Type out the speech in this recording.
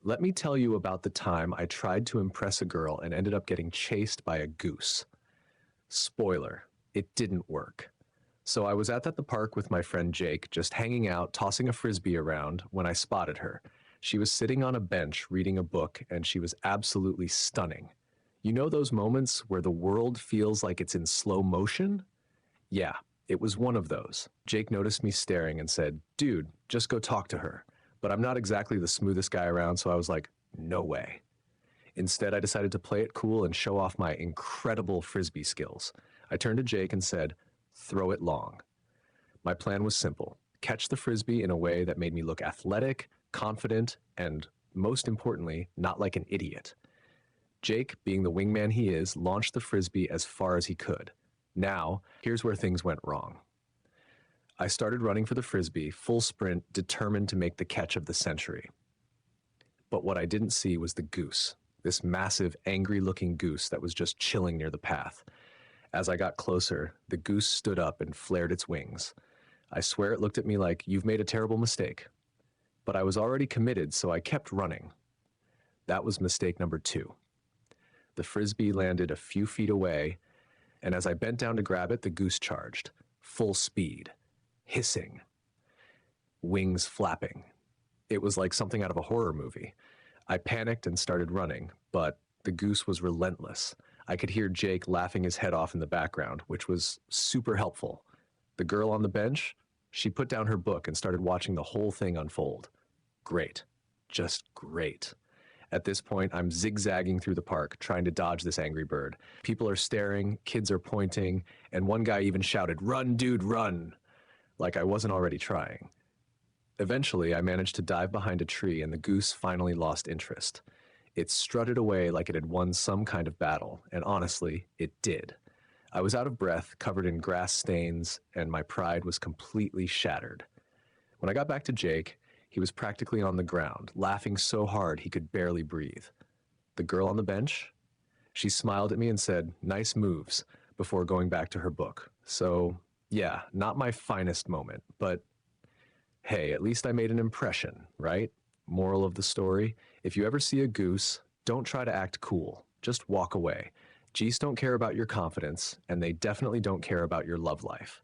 Let me tell you about the time I tried to impress a girl and ended up getting chased by a goose. Spoiler, it didn't work. So I was at the park with my friend Jake, just hanging out, tossing a frisbee around, when I spotted her. She was sitting on a bench reading a book, and she was absolutely stunning. You know those moments where the world feels like it's in slow motion? Yeah, it was one of those. Jake noticed me staring and said, "Dude, just go talk to her." But I'm not exactly the smoothest guy around, so I was like, no way. Instead, I decided to play it cool and show off my incredible frisbee skills. I turned to Jake and said, "Throw it long." My plan was simple: catch the frisbee in a way that made me look athletic, confident, and, most importantly, not like an idiot. Jake, being the wingman he is, launched the frisbee as far as he could. Now, here's where things went wrong. I started running for the frisbee, full sprint, determined to make the catch of the century. But what I didn't see was the goose, this massive, angry-looking goose that was just chilling near the path. As I got closer, the goose stood up and flared its wings. I swear it looked at me like, "You've made a terrible mistake." But I was already committed, so I kept running. That was mistake number 2. The frisbee landed a few feet away, and as I bent down to grab it, the goose charged. Full speed. Hissing. Wings flapping. It was like something out of a horror movie. I panicked and started running, but the goose was relentless. I could hear Jake laughing his head off in the background, which was super helpful. The girl on the bench, she put down her book and started watching the whole thing unfold. Great. Just great. At this point, I'm zigzagging through the park, trying to dodge this angry bird. People are staring, kids are pointing, and one guy even shouted, "Run, dude, run!" like I wasn't already trying. Eventually, I managed to dive behind a tree, and the goose finally lost interest. It strutted away like it had won some kind of battle, and honestly, it did. I was out of breath, covered in grass stains, and my pride was completely shattered. When I got back to Jake, he was practically on the ground, laughing so hard he could barely breathe. The girl on the bench? She smiled at me and said, "Nice moves," before going back to her book. So, yeah, not my finest moment, but hey, at least I made an impression, right? Moral of the story: if you ever see a goose, don't try to act cool. Just walk away. Geese don't care about your confidence, and they definitely don't care about your love life.